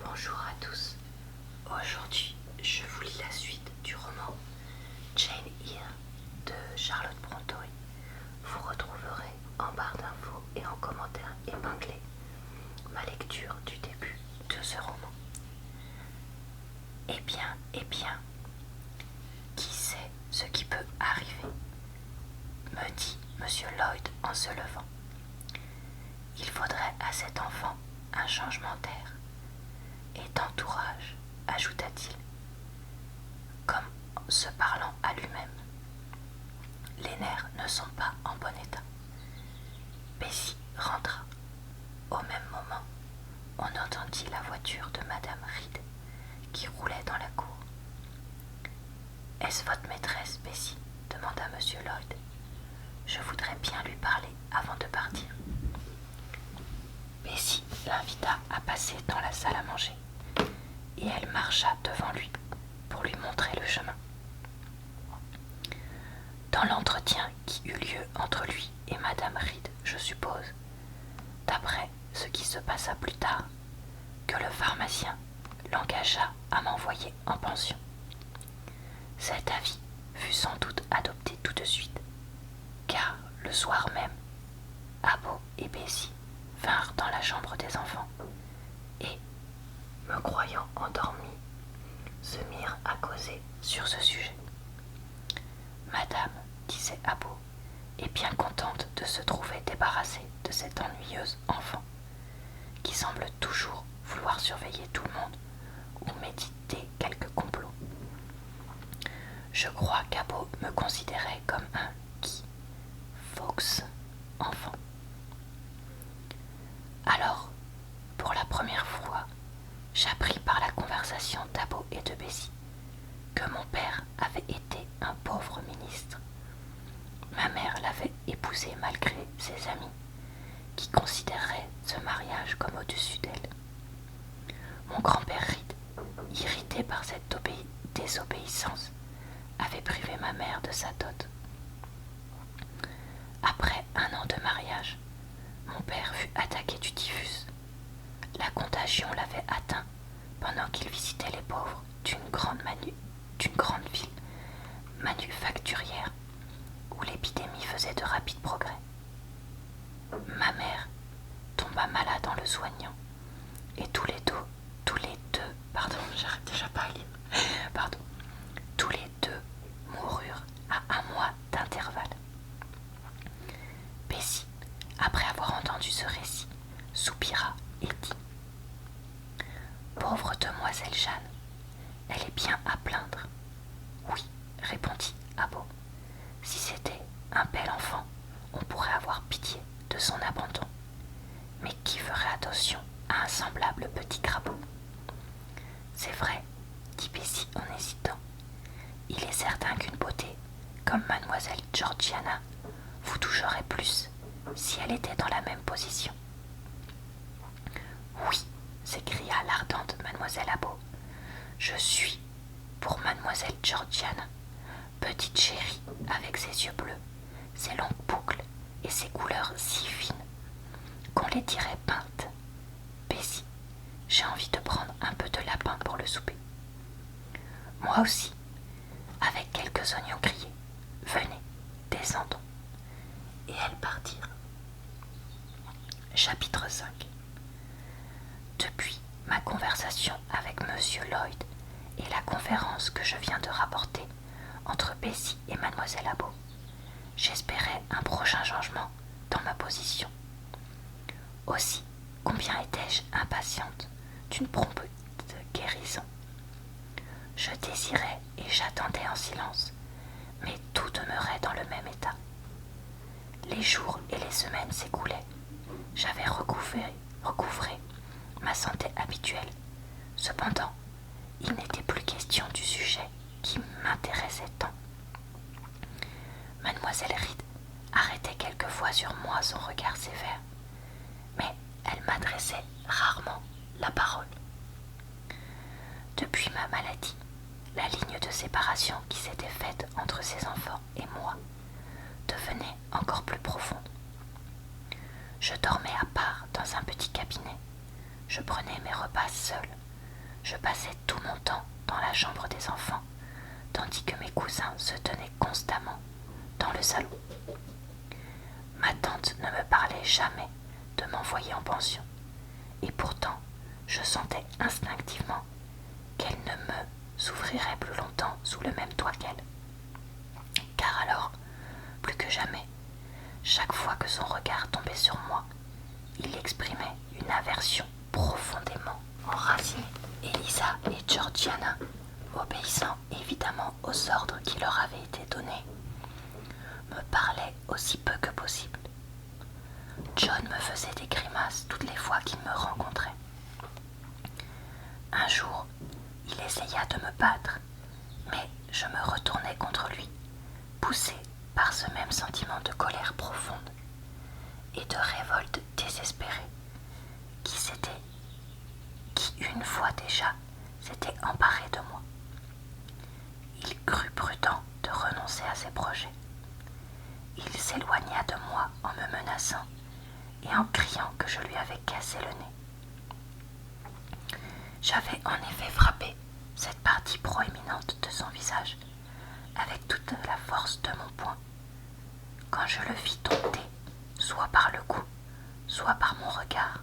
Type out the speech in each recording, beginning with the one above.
Bonjour à tous. Aujourd'hui, je vous lis la suite du roman Jane Eyre de Charlotte Brontë. Vous retrouverez en barre d'infos et en commentaire épinglé ma lecture du début de ce roman. Eh bien, qui sait ce qui peut arriver, me dit Monsieur Lloyd en se levant. Il faudrait à cet enfant un changement d'air et d'entourage, ajouta-t-il, comme se parlant à lui-même. Les nerfs ne sont pas en bon état. Bessie rentra. Au même moment, on entendit la voiture de Madame Reed qui roulait dans la cour. « Est-ce votre maîtresse, Bessie ?» demanda Monsieur Lloyd. « Je voudrais bien lui parler avant de partir. » Bessie l'invita à passer dans la salle à manger et elle marcha devant lui pour lui montrer le chemin. Dans l'entretien qui eut lieu entre lui et Madame Reed, je suppose, d'après ce qui se passa plus tard, que le pharmacien l'engagea à m'envoyer en pension. Cet avis fut sans doute adopté tout de suite, car le soir même, Abo et Bessie vinrent dans la chambre des enfants et, me croyant endormi, se mirent à causer sur ce sujet. Madame, disait Abo, est bien contente de se trouver débarrassée de cette ennuyeuse enfant, qui semble toujours vouloir surveiller tout le monde ou méditer quelque complot. Je crois qu'Abo me considérait comme un Fox enfant. Alors, pour la première fois, j'appris par la conversation d'Abo et de Bessie que mon père avait été un pauvre ministre. Ma mère l'avait épousé malgré ses amis, qui considéraient ce mariage comme au-dessus d'elle. Mon grand-père Reed, irrité par cette désobéissance, avait privé ma mère de sa dot. Après un an de mariage, mon père fut attaqué du typhus. La contagion l'avait atteint pendant qu'il visitait les pauvres d'une grande ville manufacturière où l'épidémie faisait de rapides progrès. Ma mère tomba malade en le soignant et tous les deux, moururent à un mois d'intervalle. Bessie, après avoir entendu ce récit, soupira et dit « Pauvre demoiselle Jeanne, elle est bien à plaindre. » « Oui, répondit Abo, si c'était un bel enfant, on pourrait avoir pitié de son abandon. Mais qui ferait attention à un semblable petit crapaud ? C'est vrai, dit Bessie en hésitant. Il est certain qu'une beauté comme mademoiselle Georgiana vous toucherait plus si elle était dans la même position. Oui, s'écria l'ardente mademoiselle Abo, je suis pour mademoiselle Georgiana, petite chérie avec ses yeux bleus, ses longues boucles et ses couleurs si fines qu'on les dirait peintes. Bessie, j'ai envie de prendre un peu de lapin pour le souper. Moi aussi, avec quelques oignons grillés. Venez, descendons. Et elles partirent. Chapitre 5. Depuis ma conversation avec Monsieur Lloyd et la conférence que je viens de rapporter entre Bessie et mademoiselle Abo, j'espérais un prochain changement dans ma position. Aussi, combien étais-je impatiente d'une prompte guérison. Je désirais et j'attendais en silence, mais tout demeurait dans le même état. Les jours et les semaines s'écoulaient. J'avais recouvré ma santé habituelle. Cependant, il n'était plus question du sujet qui m'intéressait tant. Mademoiselle Reed arrêtait quelquefois sur moi son regard sévère, mais elle m'adressait rarement la parole. Depuis ma maladie, la ligne de séparation qui s'était faite entre ses enfants et moi devenait encore plus profonde. Je dormais à part dans un petit cabinet. Je prenais mes repas seule, Je passais tout mon temps dans la chambre des enfants, tandis que mes cousins se tenaient constamment dans le salon. Ma tante ne me parlait jamais de m'envoyer en pension, et pourtant je sentais instinctivement qu'elle ne me souffrirait plus longtemps sous le même toit qu'elle. Car alors, plus que jamais, chaque fois que son regard tombait sur moi, il exprimait une aversion profondément enracinée. Elisa et Georgiana, obéissant évidemment aux ordres qui leur avaient été donnés, me parlaient aussi peu que possible. John me faisait des grimaces toutes les fois qu'il me rencontrait. Un jour, il essaya de me battre, mais je me retournai contre lui, poussé par ce même sentiment de colère profonde et de révolte désespérée qui une fois déjà s'était emparé de moi. Il crut prudent de renoncer à ses projets. Il s'éloigna de moi en me menaçant et en criant que je lui avais cassé le nez. J'avais en effet frappé cette partie proéminente de son visage avec toute la force de mon poing. Quand je le vis tomber, soit par le cou, soit par mon regard,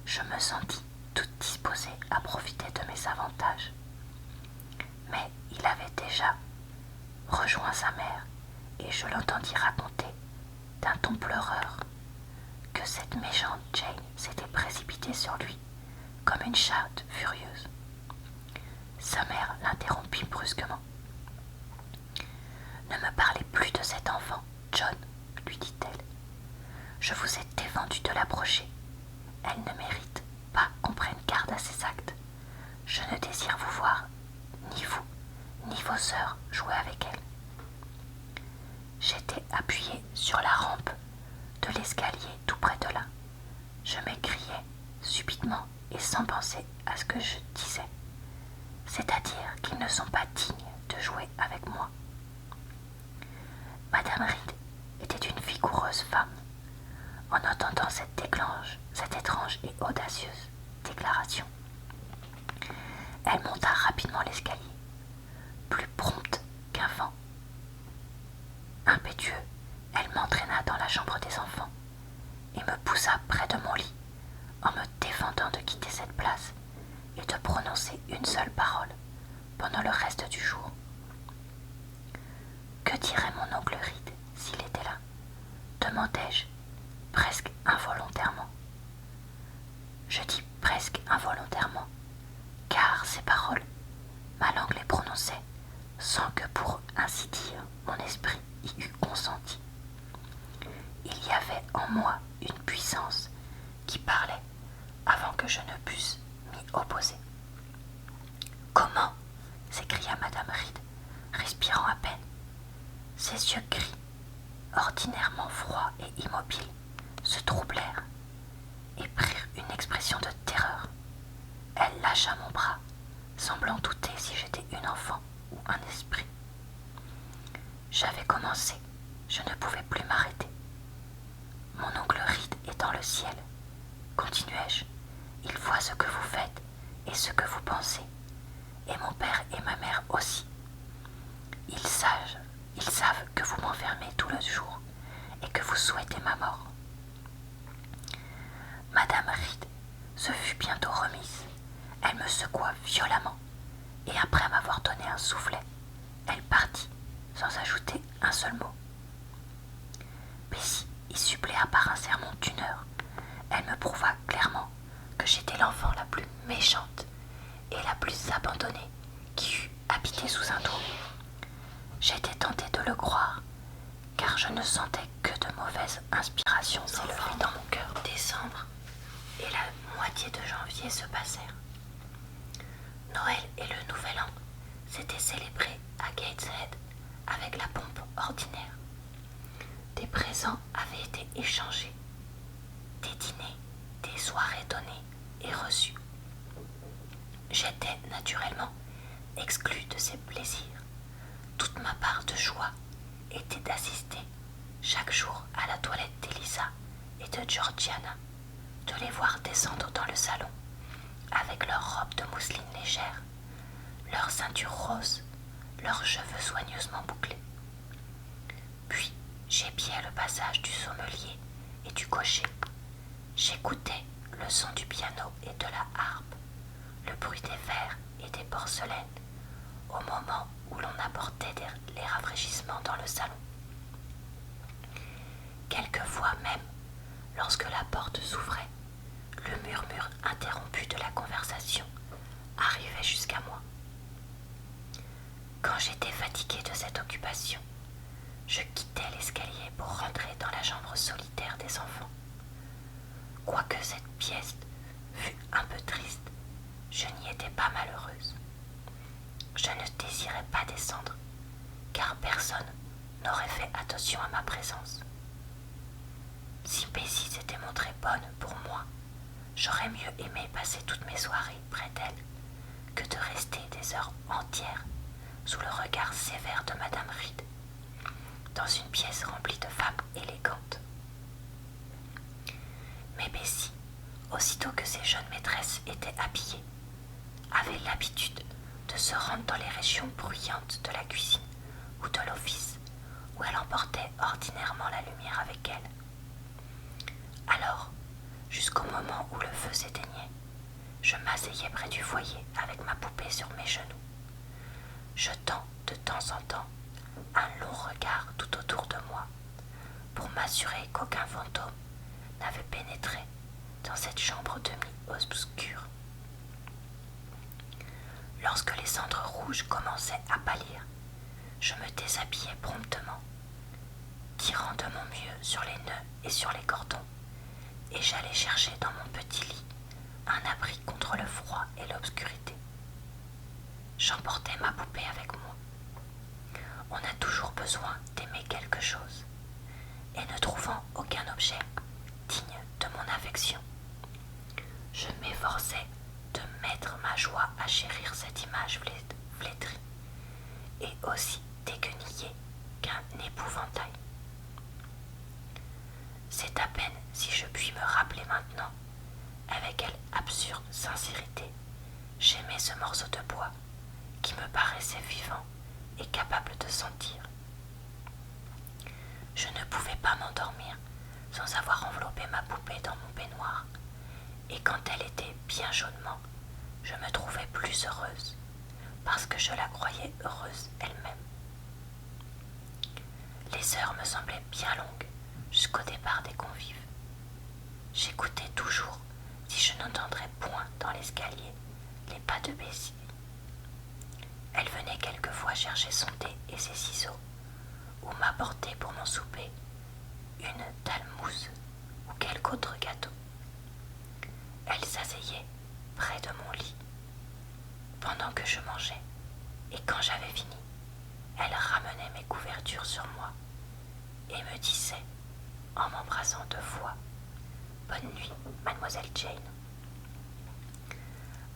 je me sentis toute disposée à profiter de mes avantages. Mais il avait déjà rejoint sa mère et je l'entendis raconter d'un ton pleureur que cette méchante Jane s'était précipitée sur lui comme une chatte furieuse. Sa mère l'interrompit brusquement. « Ne me parlez plus de cet enfant, John, lui dit-elle. Je vous ai défendu de l'approcher. Elle ne mérite pas qu'on prenne garde à ses actes. Je ne désire vous voir, ni vous, ni vos sœurs, jouer avec elle. » J'étais appuyée sur la rampe de l'escalier tout près de là. Je m'écriai subitement et sans penser à ce que je disais, c'est-à-dire qu'ils ne sont pas dignes de jouer avec moi. Madame Reed était une vigoureuse femme. En entendant cette étrange et audacieuse déclaration, elle monta rapidement l'escalier, plus prompte qu'un vent. Impétueux, elle m'entraîna dans la chambre des enfants et me poussa près de mon lit en me défendant de quitter cette place et de prononcer une seule parole pendant le reste du jour. Que dirait mon oncle Reed s'il était là ? Demandai-je, presque involontairement. Je dis presque involontairement, car ces paroles, ma langue les prononçait sans que, pour ainsi dire, mon esprit y eût consenti. Il y avait en moi une puissance qui parlait avant que je ne pusse m'y opposer. « Comment ?» s'écria Madame Reed, respirant à peine. Ses yeux gris, ordinairement froids et immobiles, se troublèrent et prirent une expression de terreur. Elle lâcha mon bras, semblant douter si j'étais une enfant ou un esprit. J'avais commencé, je ne pouvais plus m'arrêter. Mon oncle Reed est dans le ciel, continuai-je. Il voit ce que vous faites et ce que vous pensez, et mon père et ma mère aussi. Ils savent que vous m'enfermez tout le jour et que vous souhaitez ma mort. Madame Reed se fut bientôt remise. Elle me secoua violemment et après m'avoir donné un soufflet, elle partit sans ajouter un seul mot. Bessie y suppléa par un sermon d'1 heure. Elle me prouva clairement que j'étais l'enfant la plus méchante et la plus abandonnée qui eût habité sous un toit. J'étais tentée de le croire, car je ne sentais que de mauvaises inspirations s'élever dans mon cœur. Décembre et la moitié de janvier se passèrent. Noël et le Nouvel An s'étaient célébrés à Gateshead avec la pompe ordinaire. Des présents avaient été échangés, des dîners, des soirées données et reçues. J'étais naturellement exclue de ces plaisirs. Toute ma part de joie était d'assister chaque jour à la toilette d'Elisa et de Georgiana, de les voir descendre dans le salon avec leurs robes de mousseline légère, leurs ceintures roses, leurs cheveux soigneusement bouclés. Puis j'épiais le passage du sommelier et du cocher. J'écoutais le son du piano et de la harpe, le bruit des verres et des porcelaines, au moment où l'on apportait les rafraîchissements dans le salon. Quelquefois même, lorsque la porte s'ouvrait, le murmure interrompu de la conversation arrivait jusqu'à moi. Quand j'étais fatiguée de cette occupation, je quittais l'escalier pour rentrer dans la chambre solitaire des enfants. Quoique cette pièce fût un peu triste, je n'y étais pas malheureuse. Je ne désirais pas descendre, car personne n'aurait fait attention à ma présence. Si Bessie s'était montrée bonne pour moi, j'aurais mieux aimé passer toutes mes soirées près d'elle que de rester des heures entières sous le regard sévère de Madame Reed, dans une pièce remplie de femmes élégantes. Mais Bessie, aussitôt que ses jeunes maîtresses étaient habillées, avait l'habitude de se rendre dans les régions bruyantes de la cuisine ou de l'office, où elle emportait ordinairement la lumière avec elle. Alors, jusqu'au moment où le feu s'éteignait, je m'asseyais près du foyer avec ma poupée sur mes genoux, jetant de temps en temps un long regard tout autour de moi pour m'assurer qu'aucun fantôme n'avait pénétré dans cette chambre demi-obscure. Lorsque les cendres rouges commençaient à pâlir, je me déshabillais promptement, tirant de mon mieux sur les nœuds et sur les cordons, et j'allais chercher dans mon petit lit un abri contre le froid et l'obscurité. J'emportais ma poupée avec moi. On a toujours besoin d'aimer quelque chose, et ne trouvant aucun objet digne de mon affection, je m'efforçais de mettre ma joie à chérir cette image flétrie, et aussi déguenillée qu'un épouvantail. C'est à peine si je puis me rappeler maintenant avec quelle absurde sincérité j'aimais ce morceau de bois qui me paraissait vivant et capable de sentir. Je ne pouvais pas m'endormir sans avoir enveloppé ma poupée dans mon peignoir, et quand elle était bien chaudement, je me trouvais plus heureuse, parce que je la croyais heureuse elle-même. Les heures me semblaient bien longues jusqu'au départ des convives. J'écoutais toujours si je n'entendrais point dans l'escalier les pas de Bessie. Elle venait quelquefois chercher son thé et ses ciseaux, ou m'apporter pour mon souper une dalmouze ou quelque autre gâteau. Elle s'asseyait près de mon lit pendant que je mangeais, et quand j'avais fini, elle ramenait mes couvertures sur moi et me disait, en m'embrassant 2 fois, « Bonne nuit, mademoiselle Jane. »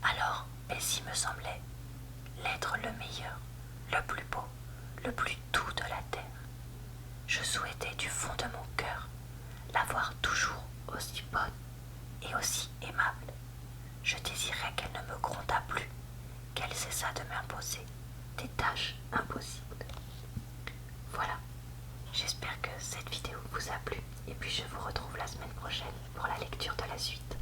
Alors Bessie me semblait l'être le meilleur, le plus beau, le plus doux de la terre. Je souhaitais du fond de mon cœur la voir toujours aussi bonne et aussi aimable. Je désirais qu'elle ne me grondât plus, qu'elle cessât de m'imposer des tâches impossibles. Voilà, j'espère que cette vidéo vous a plu, et puis je vous retrouve la semaine prochaine pour la lecture de la suite.